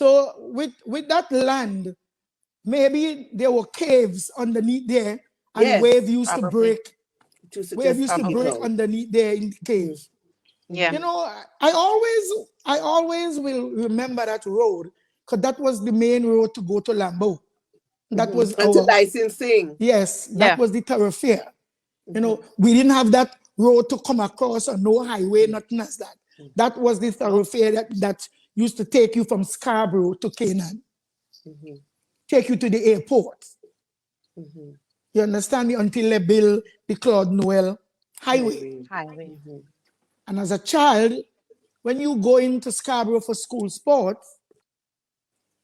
So with that land, maybe there were caves underneath there, and Yes, wave used to probably. break. Just Wave used to kick it break out. underneath there in the cave. Yeah. You know, I always will remember that road, because that was the main road to go to Lambeau. That was And to our, licensing. yes, that Yeah. was the thoroughfare. You know, we didn't have that road to come across, or no highway, nothing as that. That was the thoroughfare that used to take you from Scarborough to Canaan, take you to the airport. You understand me? Until they build the Claude Noel highway. Highway. And as a child, when you go into Scarborough for school sports,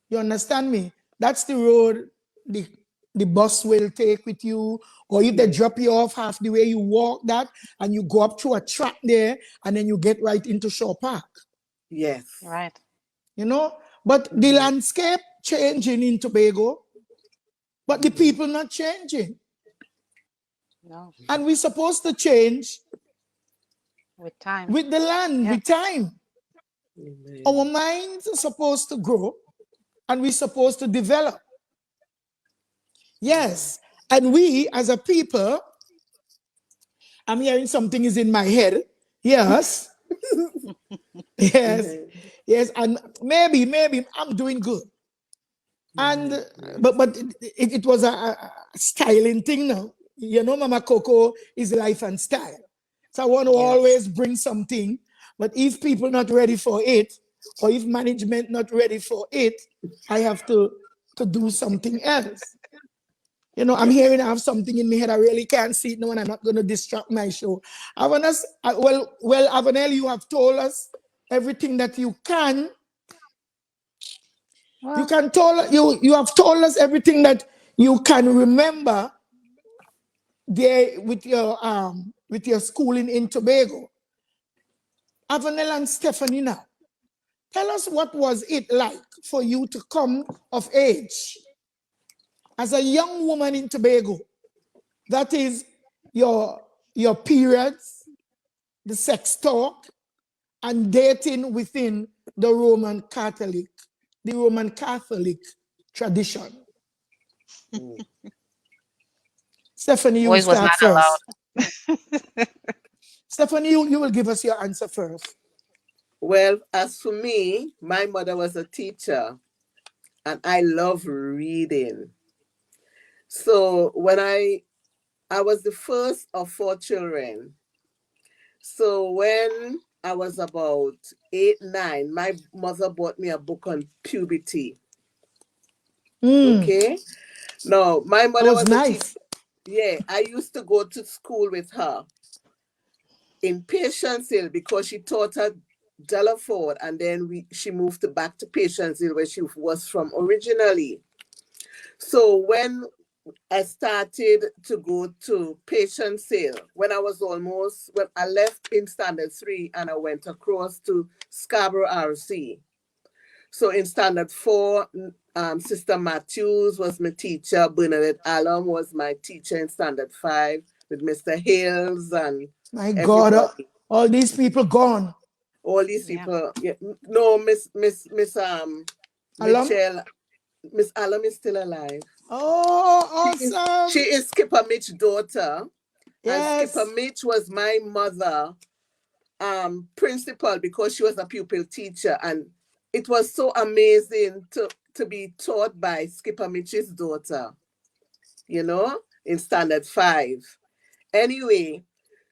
you understand me? That's the road the bus will take with you. Or if they drop you off half the way, you walk that and you go up through a track there, and then you get right into Shaw Park. Yes. Right. You know? But the landscape changing in Tobago, but the people not changing. No. And we're supposed to change With time. with the land, Yeah. with time. Our minds are supposed to grow, and we're supposed to develop. Yes. And we, as a people, I'm hearing something is in my head. Yes. Yes. Yes. And maybe I'm doing good. And but it was a styling thing now. You know, Mama Coco is life and style. So I want to always bring something. But if people not ready for it, or if management not ready for it, I have to do something else. You know, I'm hearing I have something in my head. I really can't see it now, and I'm not going to distract my show. Well, Avanel, you have told us everything that you can. Well, You have told us everything that you can remember there with your schooling in Tobago. Avanel and Stephanie, now tell us, what was it like for you to come of age as a young woman in Tobago? That is your periods, the sex talk, and dating within the Roman Catholic tradition. Stephanie, you boys was start not first. allowed. Stephanie, you will give us your answer first. Well, as for me, my mother was a teacher, and I love reading. So when I was the first of 4 children. So when I was about 8, 9, my mother bought me a book on puberty. Okay. Now, my That mother was was a teacher. nice. Yeah, I used to go to school with her in Patience Hill, because she taught at Delaford, and then she moved back to Patience Hill, where she was from originally. So when I started to go to Patience Hill, when I left in Standard 3 and I went across to Scarborough RC. So in Standard 4, Sister Matthews was my teacher. Bernadette Allen was my teacher in Standard 5, with Mr. Hills and My God, everybody. all these people gone. All these Yeah. people. Yeah. No, Miss Alum? Mitchell, Miss Allen is still alive. Oh, She awesome. is Skipper Mitch's daughter. And Skipper Yes. Mitch was my mother principal, because she was a pupil teacher, and it was so amazing to be taught by Skipper Mitch's daughter, in Standard 5. Anyway,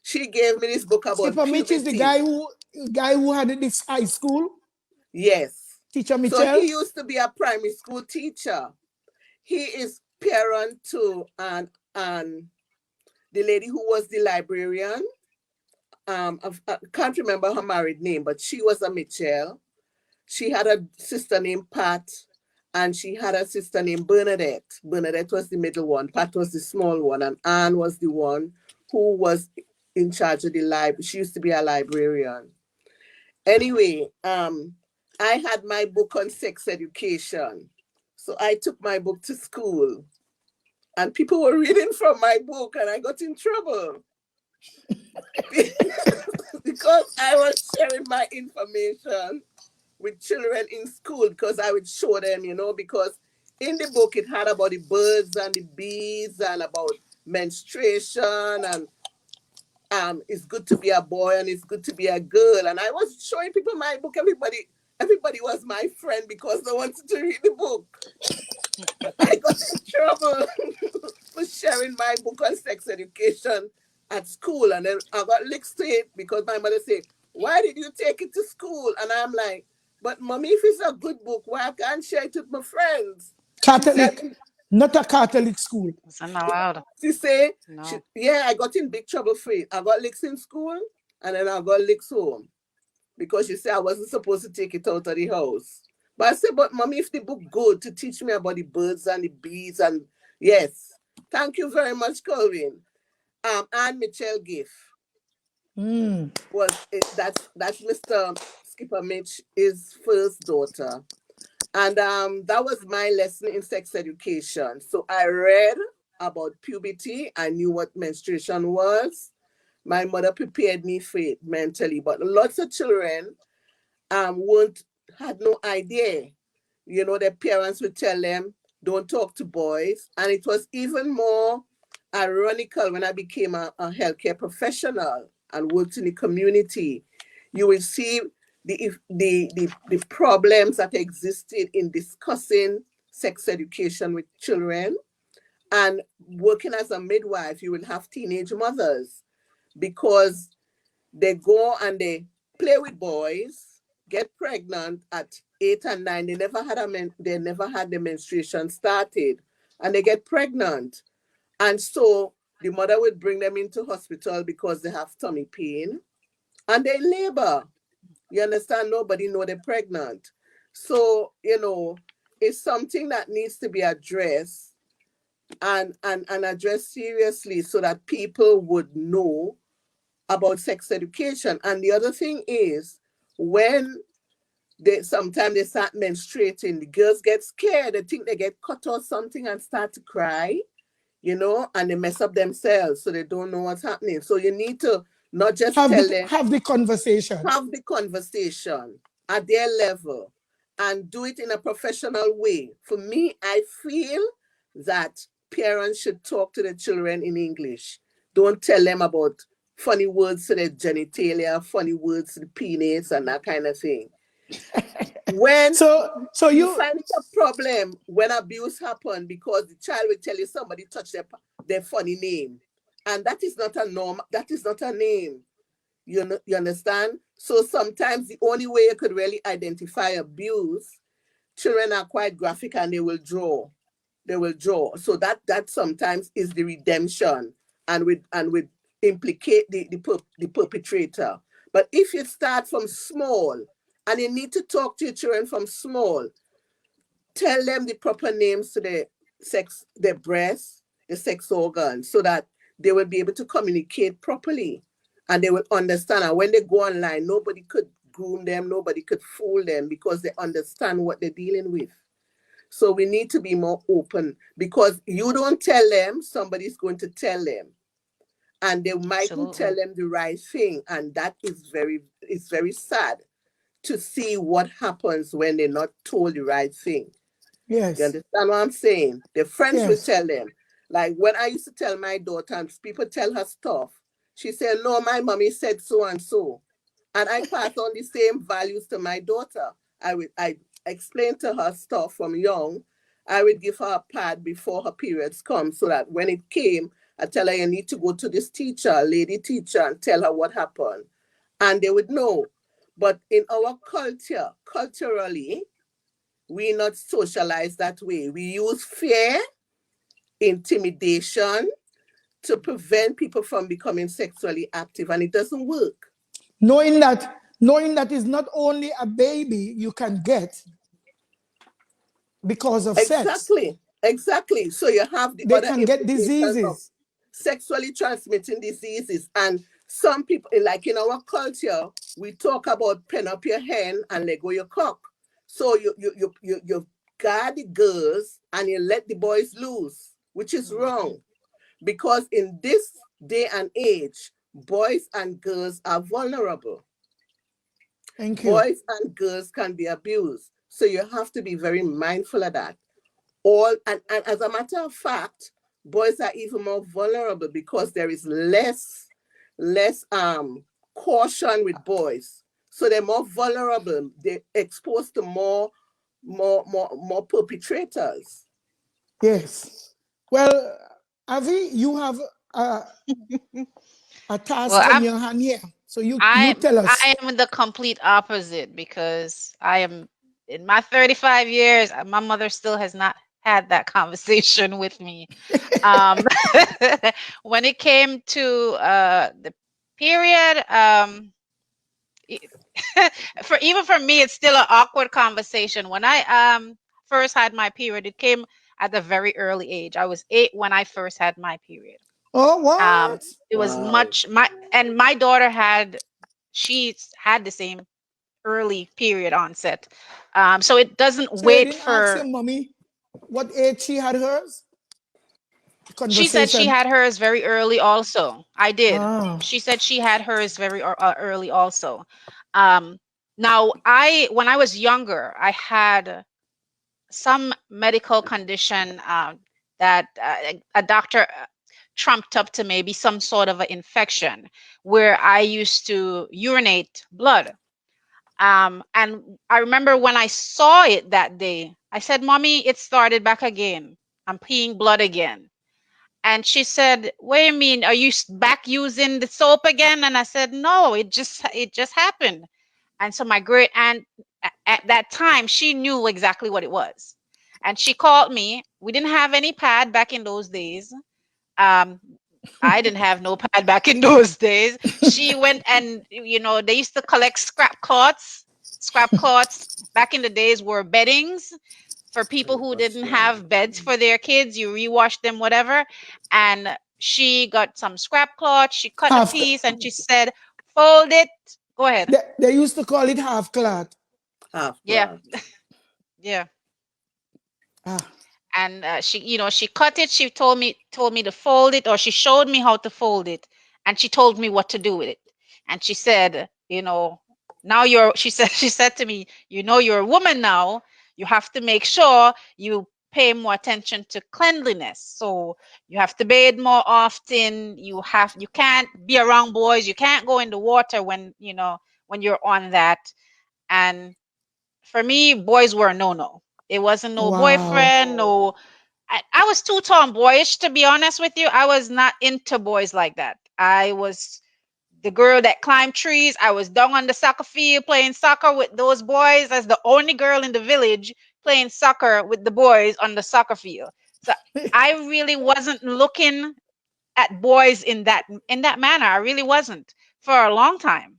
she gave me this book about Skipper Mitch is the puberty. guy who had this high school. Yes. Teacher So Mitchell. he used to be a primary school teacher. He is parent to and the lady who was the librarian. I can't remember her married name, but she was a Mitchell. She had a sister named Pat, and she had a sister named Bernadette. Bernadette was the middle one. Pat was the small one, and Anne was the one who was in charge of the library. She used to be a librarian. Anyway, I had my book on sex education. So I took my book to school, and people were reading from my book, and I got in trouble because I was sharing my information with children in school because I would show them, because in the book it had about the birds and the bees and about menstruation and it's good to be a boy and it's good to be a girl. And I was showing people my book. Everybody was my friend because they wanted to read the book. I got in trouble for sharing my book on sex education at school. And then I got licked straight because my mother said, why did you take it to school? And I'm like, but mommy, if it's a good book, why I can't share it with my friends? Catholic, not a Catholic school. It's not allowed. She said, No. I got in big trouble for it. I got licks in school and then I got licks home because she said I wasn't supposed to take it out of the house. But I said, but mommy, if the book good to teach me about the birds and the bees and yes. Thank you very much, Colvin. Anne Mitchell Giff was it, that's Mr. Skipper Mitch, his first daughter. And that was my lesson in sex education. So I read about puberty. I knew what menstruation was. My mother prepared me for it mentally, but lots of children had no idea. Their parents would tell them, don't talk to boys. And it was even more ironical when I became a healthcare professional and worked in the community. You will see the problems that existed in discussing sex education with children. And working as a midwife, you will have teenage mothers because they go and they play with boys, get pregnant at 8 and 9. They never had the menstruation started, and they get pregnant. And so the mother would bring them into hospital because they have tummy pain, and they labor. You understand? Nobody know they're pregnant. So, it's something that needs to be addressed and addressed seriously so that people would know about sex education. And the other thing is, when sometimes they start menstruating, the girls get scared. They think they get cut or something and start to cry, and they mess up themselves, so they don't know what's happening. So you need to not just have the conversation. Have the conversation at their level and do it in a professional way. For me, I feel that parents should talk to the children in English. Don't tell them about funny words to their genitalia, funny words to the penis and that kind of thing. When so you find it a problem when abuse happens because the child will tell you somebody touched their funny name. And that is not a norm. That is not a name. You understand? So sometimes the only way you could really identify abuse, children are quite graphic and they will draw. So that sometimes is the redemption and with implicate the perpetrator. But if you start from small and you need to talk to your children from small, tell them the proper names to their breasts, the sex organs, so that they will be able to communicate properly and they will understand. And when they go online, nobody could groom them, nobody could fool them because they understand what they're dealing with. So we need to be more open because you don't tell them, somebody's going to tell them. And they mightn't tell them the right thing. And that is very sad to see what happens when they're not told the right thing. Yes. You understand what I'm saying? Their friends will tell them. Like when I used to tell my daughter and people tell her stuff, she said, no, my mommy said so and so. And I pass on the same values to my daughter. I explain to her stuff from young. I would give her a pad before her periods come so that when it came, I tell her, you need to go to this teacher, lady teacher, and tell her what happened. And they would know. But in our culture, culturally, we not socialized that way. We use fear, intimidation to prevent people from becoming sexually active, and it doesn't work. Knowing that is not only a baby you can get because of sex. Exactly. So you have they can get diseases, sexually transmitting diseases. And some people, like in our culture, we talk about pen up your hen and let go your cock. So you guard the girls and you let the boys loose, which is wrong. Because in this day and age, boys and girls are vulnerable. Thank you. Boys and girls can be abused. So you have to be very mindful of that. And as a matter of fact, boys are even more vulnerable because there is less caution with boys. So they're more vulnerable. They're exposed to more perpetrators. Yes. Well, Avi, you have a task Well, on your hand here. So you I tell us. I am the complete opposite because I am in my 35 years, my mother still has not had that conversation with me. Um, when it came to the period, it- for me, it's still an awkward conversation. When I first had my period, it came at a very early age. I was 8 when I first had my period. Oh, Um, what? it was Wow. my daughter she's had the same early period onset. So it doesn't So you wait didn't ask your for. mommy what age she had hers? She said she Conversation. had hers very early also. I did. Ah. She said she had hers very early also. Um, Now when I was younger, I had some medical condition that a doctor trumped up to maybe some sort of an infection where I used to urinate blood. And I remember when I saw it that day, I said, "Mommy, it started back again. I'm peeing blood again." And she said, "What do you mean? Are you back using the soap again?" And I said, "No, it just happened." And so my great aunt at that time, she knew exactly what it was. And she called me. We didn't have any pad back in those days. Um, I didn't have no pad back in those days. She went and, they used to collect scrap cloths. Scrap cloths back in the days were beddings for people who didn't have beds for their kids. You rewash them, whatever. And she got some scrap cloth. She cut a Half. piece and she said, "Fold it." Go ahead. They used to call it half clad. Half Yeah, blood. yeah. Ah. And she cut it. She told me to fold it, or she showed me how to fold it, and she told me what to do with it. And she said, now she said she said to me, "You're a woman now. You have to make sure you pay more attention to cleanliness. So you have to bathe more often. You can't be around boys. You can't go in the water when you're on that." And for me, boys were a no-no. It wasn't no Wow. boyfriend, no. I was too tomboyish, to be honest with you. I was not into boys like that. I was the girl that climbed trees. I was down on the soccer field playing soccer with those boys as the only girl in the village playing soccer with the boys on the soccer field. So I really wasn't looking at boys in that manner. I really wasn't for a long time.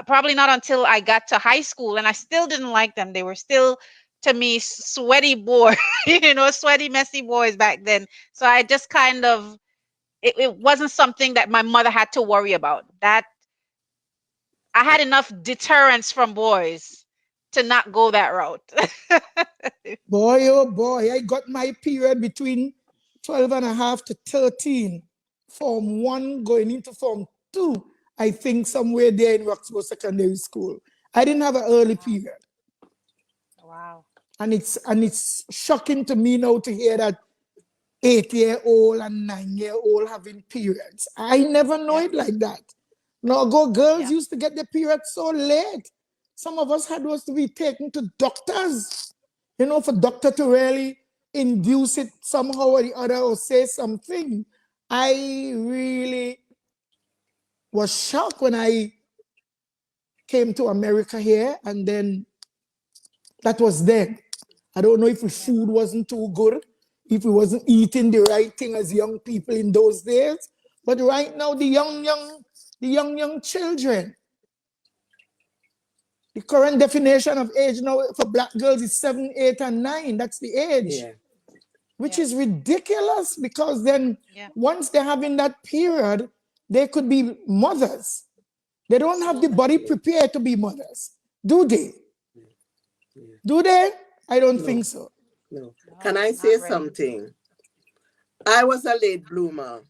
Probably not until I got to high school, and I still didn't like them. They were still, to me, sweaty boys, sweaty, messy boys back then. So I just kind of it wasn't something that my mother had to worry about. That I had enough deterrence from boys to not go that route. Boy, oh boy, I got my period between 12 and a half to 13. Form 1 going into Form 2, I think somewhere there in Roxborough Secondary School. I didn't have an early period. Wow. And it's shocking to me now to hear that 8-year-old and 9-year-old having periods. I never know Yeah. it like that. Now, girls Yeah. used to get their periods so late. Some of us had was to be taken to doctors, for doctor to really induce it somehow or the other or say something. I really was shocked when I came to America here, and then that was then. I don't know if the Yeah. food wasn't too good, if we wasn't eating the right thing as young people in those days. But right now, the young children, the current definition of age now for black girls is 7, 8, and 9. That's the age, Yeah. which Yeah. is ridiculous because then Yeah. once they're having that period, they could be mothers. They don't have the body Exactly. prepared to be mothers, do they? Yeah. Do they? I don't No, think so. no. Can No, I not say ready. something? I was a late bloomer.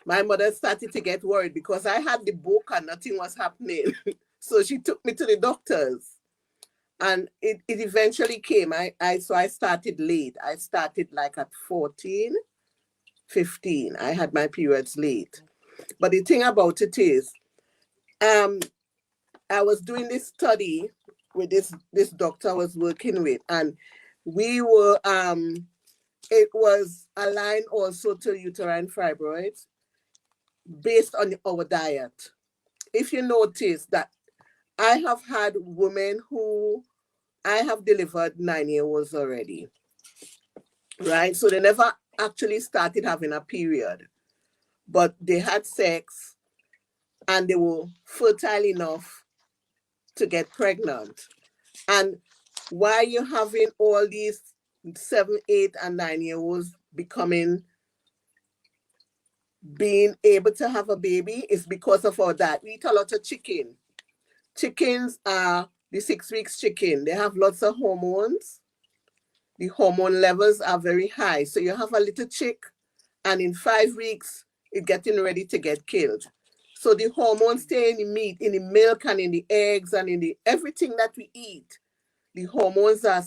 My mother started to get worried because I had the book and nothing was happening. So she took me to the doctors, and it eventually came. So I started late. I started like at 14, 15. I had my periods late. But the thing about it is, I was doing this study with this doctor I was working with, and we were it was aligned also to uterine fibroids based on our diet. If you notice that I have had women who I have delivered 9-year-olds already, right? So they never actually started having a period, but they had sex and they were fertile enough to get pregnant. And why you're having all these 7, 8, and 9-year-olds being able to have a baby is because of all that. We eat a lot of chicken. Chickens are the 6 weeks chicken. They have lots of hormones. The hormone levels are very high. So you have a little chick, and in 5 weeks, it's getting ready to get killed. So the hormones stay in the meat, in the milk, and in the eggs, and in everything that we eat. The hormones are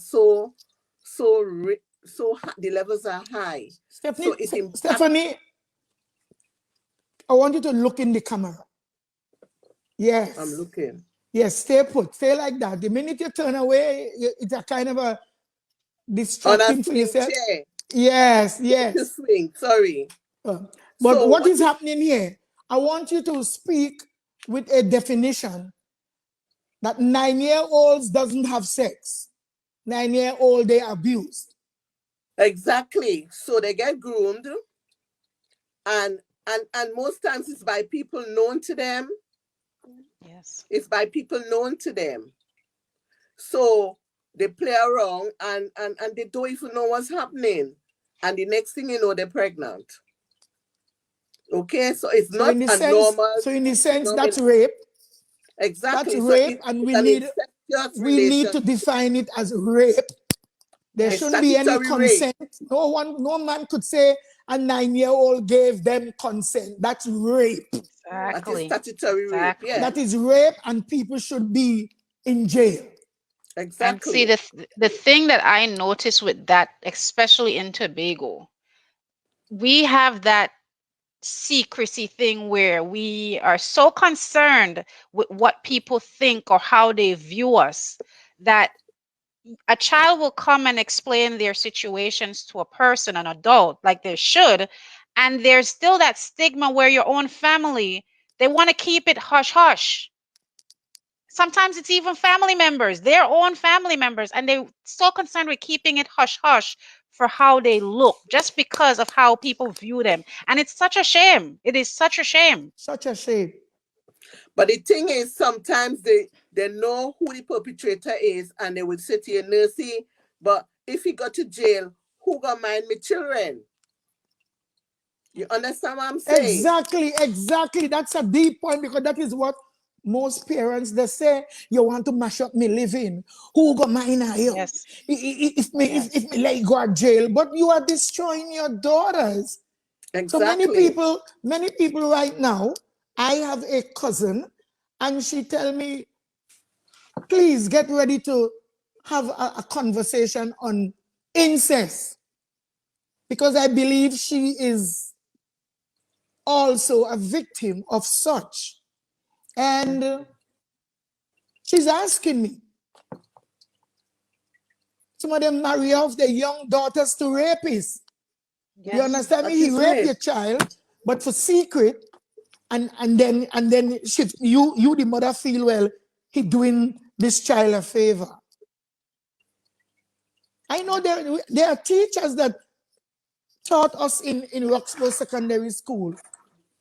the levels are high. Stephanie, I want you to look in the camera. Yes. I'm looking. Yes, stay put. Stay like that. The minute you turn away, it's a kind of a distracting for yourself. Chair. Yes, yes. To swing, sorry. But what is happening here? I want you to speak with a definition that 9-year-olds doesn't have sex. 9-year-old, they abused. Exactly. So they get groomed, and most times it's by people known to them. Yes. It's by people known to them. So they play around and they don't even know what's happening. And the next thing you know, they're pregnant. Okay, so it's not a normal. So in the sense, that's rape. Exactly. That's rape, and we need to define it as rape. There shouldn't be any consent. No man could say a 9-year-old gave them consent. That's rape. Exactly. That is statutory rape. Yeah. That is rape, and people should be in jail. Exactly. And see, the thing that I noticed with that, especially in Tobago, we have that secrecy thing where we are so concerned with what people think or how they view us that a child will come and explain their situations to a person, an adult, like they should, and there's still that stigma where your own family, they want to keep it hush hush. Sometimes it's even family members, their own family members, and they're so concerned with keeping it hush hush for how they look, just because of how people view them. And it's such a shame. It is such a shame. Such a shame. But the thing is, sometimes they know who the perpetrator is, and they would say to you, Nursey, but if he got to jail, who gonna mind my children? You understand what I'm saying? Exactly. That's a deep point, because that is what most parents, they say, you want to mash up me living. Who gonna mind you? Yes. If me let you go to jail, but you are destroying your daughters. Exactly. So many people right now, I have a cousin, and she tell me, please get ready to have a conversation on incest, because I believe she is also a victim of such. And she's asking me, some of them marry off their young daughters to rapists. Yes. You understand me? He raped your child, but for secret, and then you the mother feel, well, he doing this child a favor. I know there are teachers that taught us in Roxborough Secondary School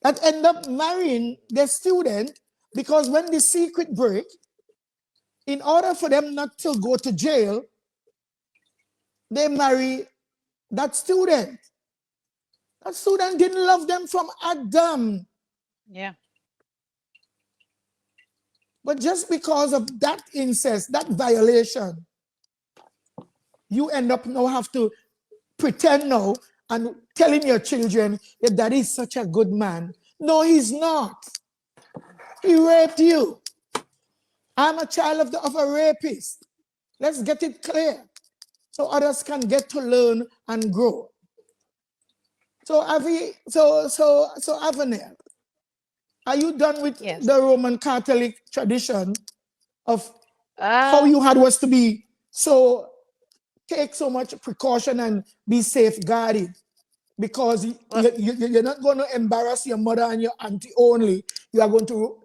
that end up marrying their student, because when the secret break, in order for them not to go to jail, they marry that student. That student didn't love them from Adam. Yeah. But just because of that incest, that violation, you end up now have to pretend now and telling your children that daddy is such a good man. No, he's not. He raped you. I'm a child of a rapist. Let's get it clear so others can get to learn and grow. So Avanel, are you done with Yes. the Roman Catholic tradition of how Uh, you had was to be so take so much precaution and be safeguarded because well, you're not going to embarrass your mother and your auntie only. You are going to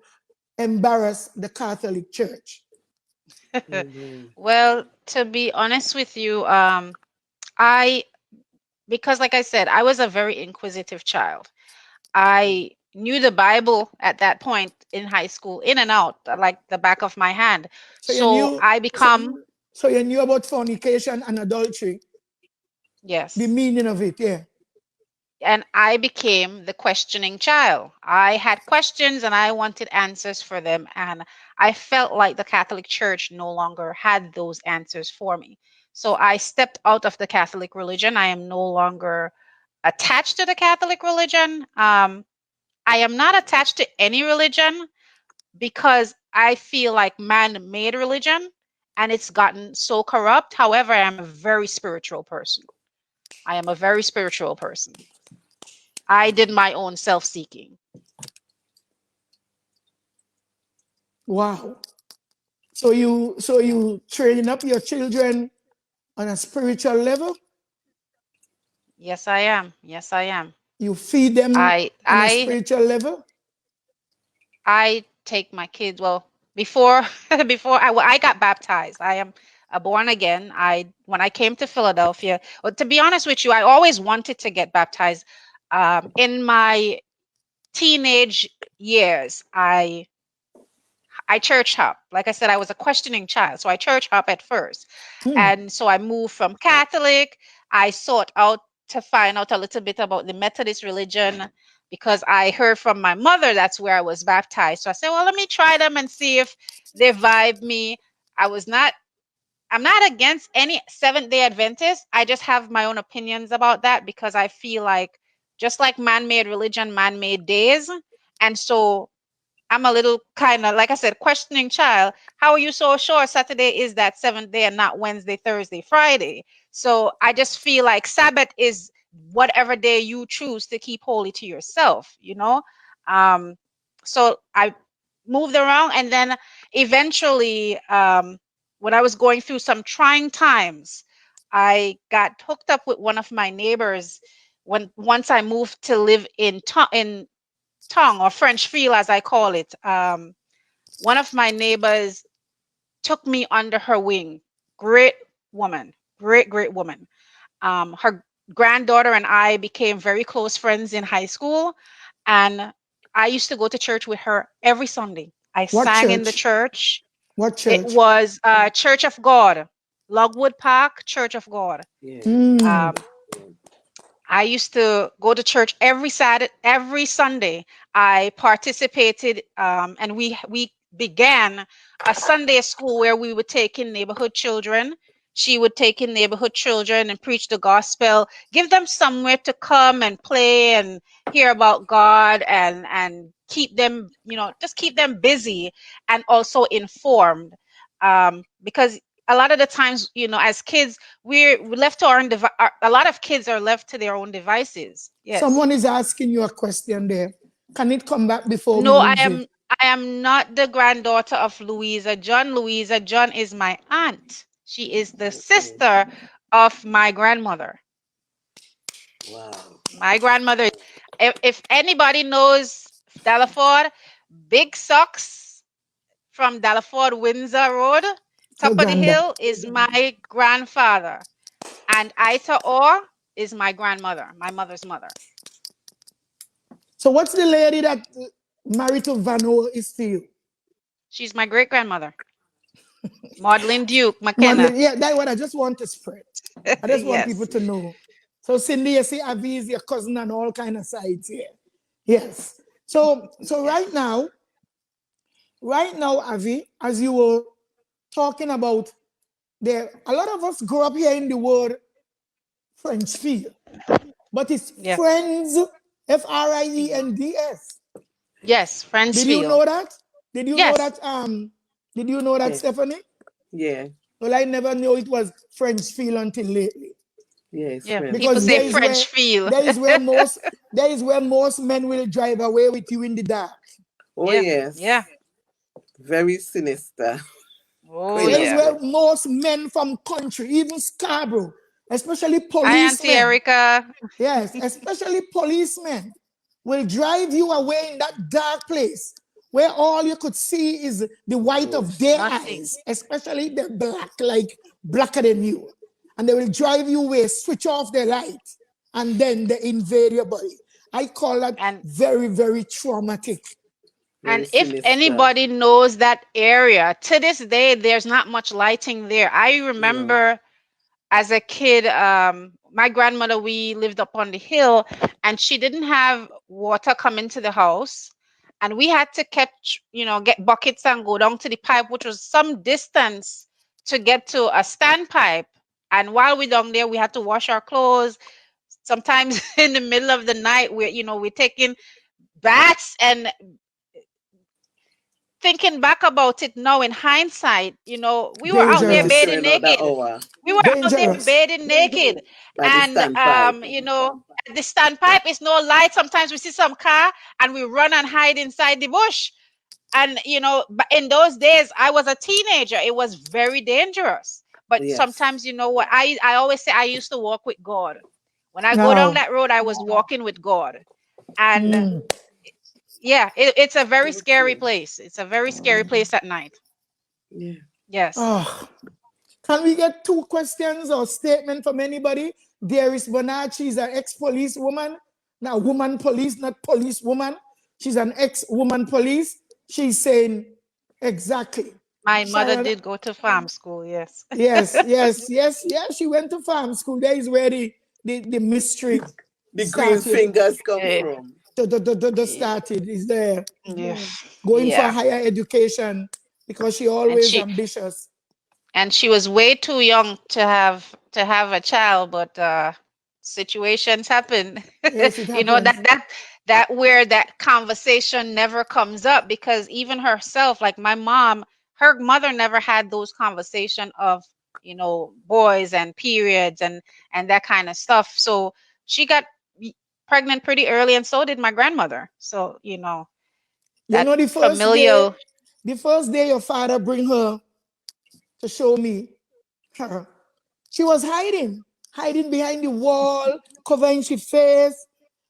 embarrass the Catholic Church. well, to be honest with you, I because like I said, I was a very inquisitive child. I knew the Bible at that point in high school, in and out, like the back of my hand. So you So knew I so, become so you knew about fornication and adultery, the yes. meaning of it, yeah. And I became the questioning child. I had questions and I wanted answers for them. And I felt like the Catholic Church no longer had those answers for me. So I stepped out of the Catholic religion. I am no longer attached to the Catholic religion. I am not attached to any religion because I feel like man made religion and it's gotten so corrupt. However, I am a very spiritual person. I am a very spiritual person. I did my own self seeking. Wow. So Yeah. you training up your children on a spiritual level. Yes, I am. Yes, I am. You feed them I on a I spiritual level. I take my kids. Well, before I got baptized. I am a born again. I when I came to Philadelphia. Well, to be honest with you, I always wanted to get baptized. In my teenage years, I church hop. Like I said, I was a questioning child, so I church hop at first. Hmm. And so I moved from Catholic. I sought out to find out a little bit about the Methodist religion because I heard from my mother that's where I was baptized. So I said, well, let me try them and see if they vibe me. I was not I'm not against any Seventh-day Adventist. I just have my own opinions about that because I feel like just like man-made religion, man-made days. And so I'm a little kind of, like I said, questioning child. How are you so sure Saturday is that seventh day and not Wednesday, Thursday, Friday? So I just feel like Sabbath is whatever day you choose to keep holy to yourself, you know? Um, so I moved around and then eventually, when I was going through some trying times, I got hooked up with one of my neighbors when once I moved to live in tongue or French feel, as I call it. One of my neighbors took me under her wing. Great woman, great woman. Her granddaughter and I became very close friends in high school, and I used to go to church with her every Sunday. I What sang in the church? church. What It church? was Church of God, Logwood Park, Church of God. Hmm. Um, I used to go to church every Saturday, every Sunday. I participated, and we began a Sunday school where we would take in neighborhood children. She would take in neighborhood children and preach the gospel, give them somewhere to come and play and hear about God and keep them, just keep them busy and also informed. Because a lot of the times, as kids, we're left to our own a lot of kids are left to their own devices. Yes. Someone is asking you a question there. Can it come back before we No, lose it? I am not the granddaughter of Louisa John. Louisa John is my aunt. She is the sister of my grandmother. Wow. My grandmother, if anybody knows Delaford, Big Socks from Delaford Windsor Road, top of the Uganda. hill, is my grandfather. And Ita Orr is my grandmother, my mother's mother. So what's the lady that married to Vano is to you? She's my great grandmother, Maudlin Duke McKenna. Madeline, yeah, that's what I just want to spread. I just want people Yes. to know. So Cindy, you see Avi is your cousin and all kind of sides here. Yes. So Yes. right now, Avi, as you were talking about there, a lot of us grew up here in the word French field, but it's Yeah. friends, Friends. Yes. Did you Friendsfield. know that? Did you know Yes. that Did you know that, Yes. Stephanie? Yeah. Well, I never knew it was French feel until lately. Yes. Yeah, French. people Because say there is French where feel. most men will drive away with you in the dark. Oh Yeah, yeah. yes. Very sinister. Oh There is yeah. Criminal. where most men from country, even Scarborough, especially Hi, Auntie policemen, Erica. yes, especially policemen, will drive you away in that dark place where all you could see is the white of Bush. their Nothing. eyes, especially the black, like blacker than you. And they will drive you away, switch off the light, and then they invade your body. I call that And very, very traumatic. Very if sinister. anybody knows that area, to this day, there's not much lighting there. I No. remember as a kid, my grandmother, we lived up on the hill, and she didn't have water come into the house. And we had to catch, get buckets and go down to the pipe, which was some distance to get to a standpipe. And while we're down there, we had to wash our clothes. Sometimes in the middle of the night, we're taking baths. And thinking back about it now in hindsight, we were out there Not Dangerous. bathing showing out that naked. hour We were out there Dangerous. bathing naked. by the And standpipe. at the standpipe is no light. Sometimes we see some car and we run and hide inside the bush. And but in those days I was a teenager. It was very dangerous. But Yes. sometimes, what I always say, I used to walk with God. When I go down Now, that road, I was walking with God. And mm, yeah, it's a very So scary true. place. It's a very scary place at night. Yeah. Yes. oh, can we get 2 questions or statement from anybody? Dearest Bernard, she's an ex-police woman. Now, woman police, not police woman. She's an ex-woman police. She's saying, exactly. My mother Sharon, did go to farm school, yes. yes, yes, yes, yes. She went to farm school. There is where the mystery The green started. fingers come Eh, from. The yeah. started is there. Yeah. Going for Yeah. higher education because she And always she ambitious. and she was way too young to have a child, but situations happen. Yes, it you know happens. that where that conversation never comes up, because even herself, like my mom, her mother never had those conversation of, boys and periods and that kind of stuff. So she got pregnant pretty early, and so did my grandmother. So You that know, familial. the first day your father bring her to show me her, she was hiding behind the wall, covering her face,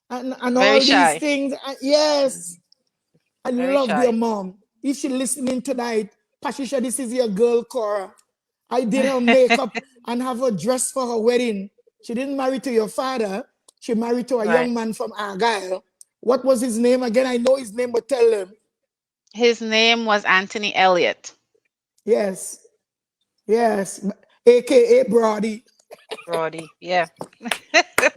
and Very all these shy. things. And yes, I Very love your shy. mom. If she listening tonight, Patricia, this is your girl, Cora. I did her makeup and have her dressed for her wedding. She didn't marry to your father. She married to a Right. young man from Argyle. What was his name again? I know his name, but tell them. His name was Anthony Elliott. Yes, yes, AKA Brody. Brody. Yeah.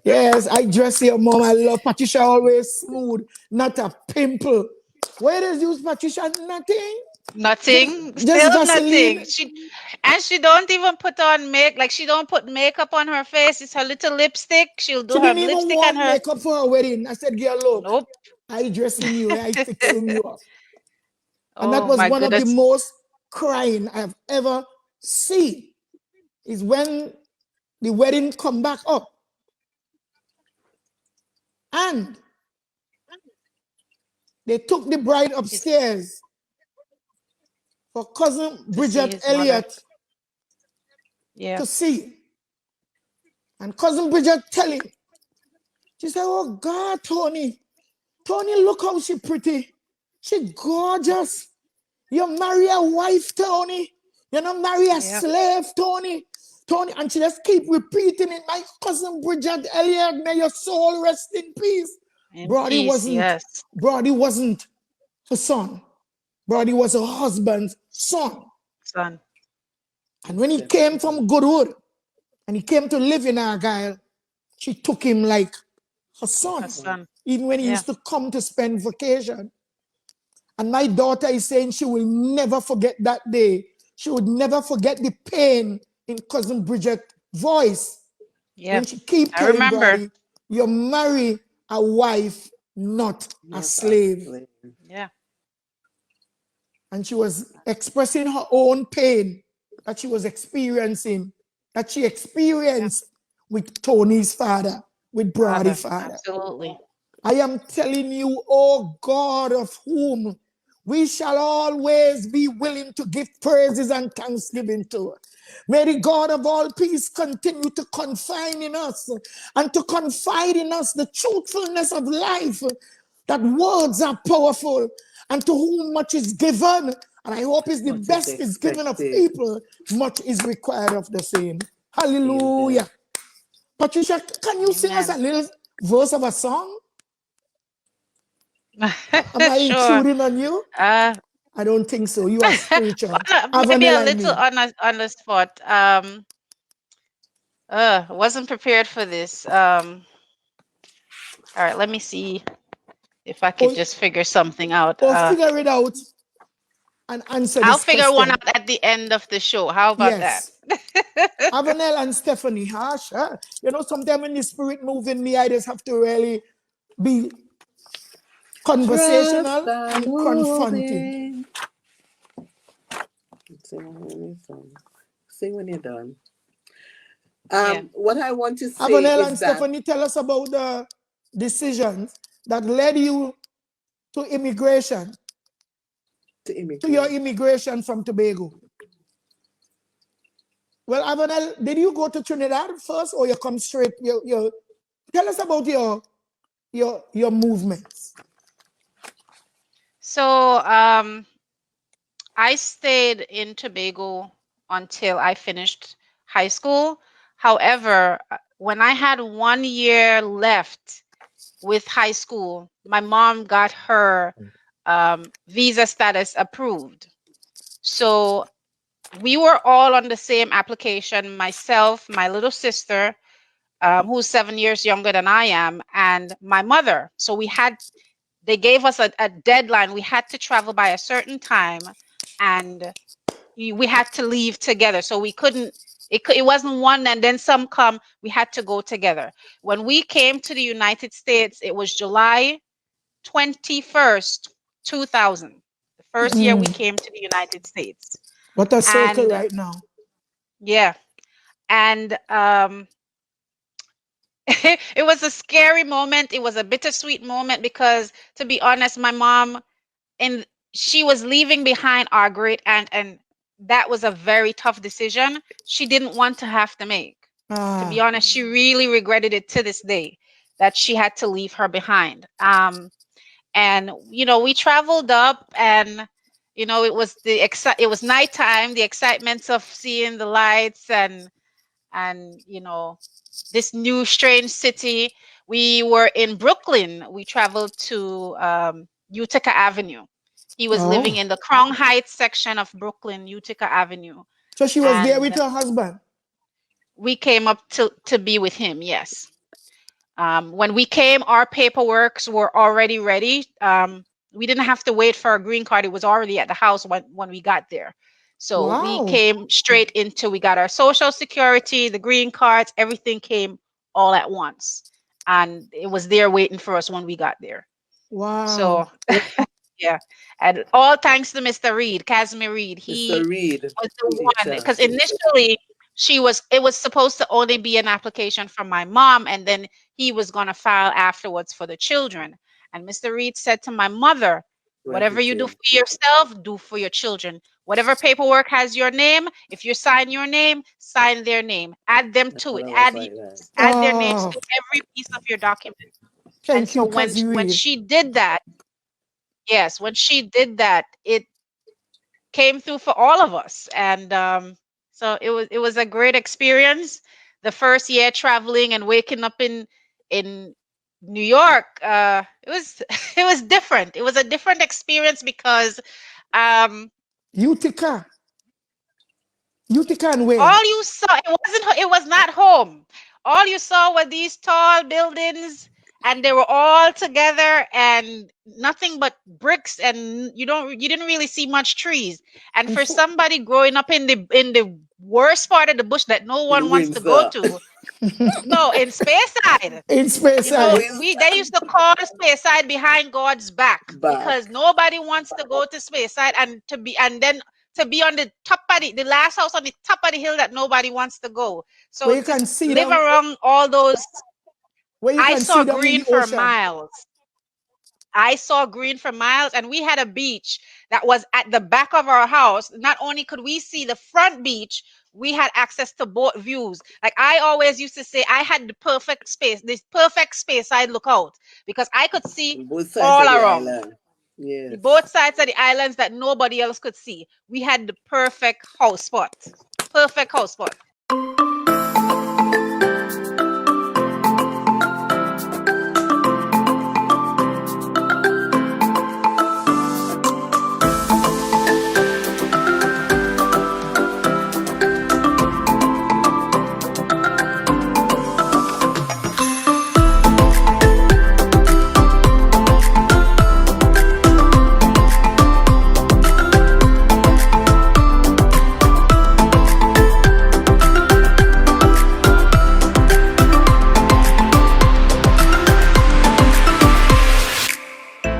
Yes, I dress your mom. I love Patricia, always smooth, not a pimple. Where does use Patricia? Nothing. Just, Nothing. just Still Vaseline. nothing. She don't even put on like she don't put makeup on her face. It's her little lipstick. She'll do She her didn't even lipstick and want her. makeup for her wedding. I said, girl, look, Nope. I dressing you, I fixing you up. And that Oh was my one of the goodness. most crying I've ever seen, is when the wedding come back up. And they took the bride upstairs for cousin To see Bridget his mother. Elliott Yeah. to see. And cousin Bridget telling, she said, oh God, Tony, look how she pretty. She gorgeous. You marry a wife, Tony. You don't marry a Yeah. slave, Tony. Tony, and she just keep repeating it. My cousin Bridget Elliott, may your soul rest in peace. In Brody peace. wasn't, Yes. Brody wasn't her son. Brody was her husband's son. Son. And when he came from Goodwood and he came to live in Argyle, she took him like her son, Her son. even when he Yeah. used to come to spend vacation. And my daughter is saying she will never forget that day. She would never forget the pain in cousin Bridget's voice Yeah. when she keep I telling remember. Brody, you marry a wife, not a Not a slave. slave. Yeah. and she was expressing her own pain that she was experiencing, that she experienced with Tony's father, with Brody's father. Absolutely. I am telling you, oh God, of whom we shall always be willing to give praises and thanksgiving to. May the God of all peace continue to confine in us and to confide in us the truthfulness of life, that words are powerful, and to whom much is given, and I hope is the best is given of people, much is required of the same. Hallelujah. Amen. Patricia, can you sing us a little verse of a song? Am I intruding on you? I don't think so. You are spiritual. Maybe a little on the spot. Wasn't prepared for this. All right, let me see if I could just figure something out. Figure it out and answer this I'll figure question. one out at the end of the show. How about that? Avanel and Stephanie, sure. You know, sometimes when the spirit moves in me, I just have to really be conversational and confronting. Sing when you're done. What I want to say Avanel is and Stephanie, tell us about the decisions that led you to immigration, to your immigration from Tobago. Well, Avanel, did you go to Trinidad first, or you come straight? Tell us about your movements. So I stayed in Tobago until I finished high school. However, when I had 1 year left with high school, my mom got her visa status approved. So we were all on the same application, myself, my little sister, who's 7 years younger than I am, and my mother. So they gave us a deadline. We had to travel by a certain time, and we had to leave together. So we couldn't, it wasn't one and then some come. We had to go together. When we came to the United States, it was July 21st, 2000. The first year we came to the United States. What a circle right now. Yeah. And it was a scary moment. It was a bittersweet moment because, to be honest, my mom, she was leaving behind our great aunt, and that was a very tough decision she didn't want to have to make. To be honest, she really regretted it to this day that she had to leave her behind. And you know, we traveled up, and you know, it was nighttime, the excitement of seeing the lights and you know, this new strange city. We were in Brooklyn. We traveled to Utica Avenue. He was living in the Crown Heights section of Brooklyn, Utica Avenue. So she was there with her husband? We came up to be with him, yes. When we came, our paperwork were already ready. We didn't have to wait for a green card. It was already at the house when we got there. So we came straight into, we got our social security, the green cards, everything came all at once. And it was there waiting for us when we got there. Wow. So, yeah. And all thanks to Mr. Reed, Casimir Reed. He was the one, because initially it was supposed to only be an application from my mom, and then he was going to file afterwards for the children. And Mr. Reed said to my mother, whatever you do for yourself, do for your children. Whatever paperwork has your name, if you sign your name, sign their name. Add them to it. Add their names to every piece of your document. And so when she did that, yes, when she did that, it came through for all of us. And so it was a great experience. The first year traveling and waking up in New York, it was different. It was a different experience because Utica and where? All you saw, it was not home. All you saw were these tall buildings and they were all together and nothing but bricks, and you didn't really see much trees. And for somebody growing up in the worst part of the bush that no one wants to go to, no, in Speyside. In Speyside. They used to call Speyside behind God's back, because nobody wants to go to Speyside and then to be on the top of the last house on the top of the hill that nobody wants to go. So where you can see live them, around all those. where you I can saw see them in green the for ocean. miles. I saw green for miles, and we had a beach that was at the back of our house. Not only could we see the front beach, we had access to both views. Like I always used to say, I had the perfect space, this perfect space I'd look out, because I could see both sides all of the around. island. Yes. Both sides of the islands that nobody else could see. We had the perfect house spot. Perfect house spot.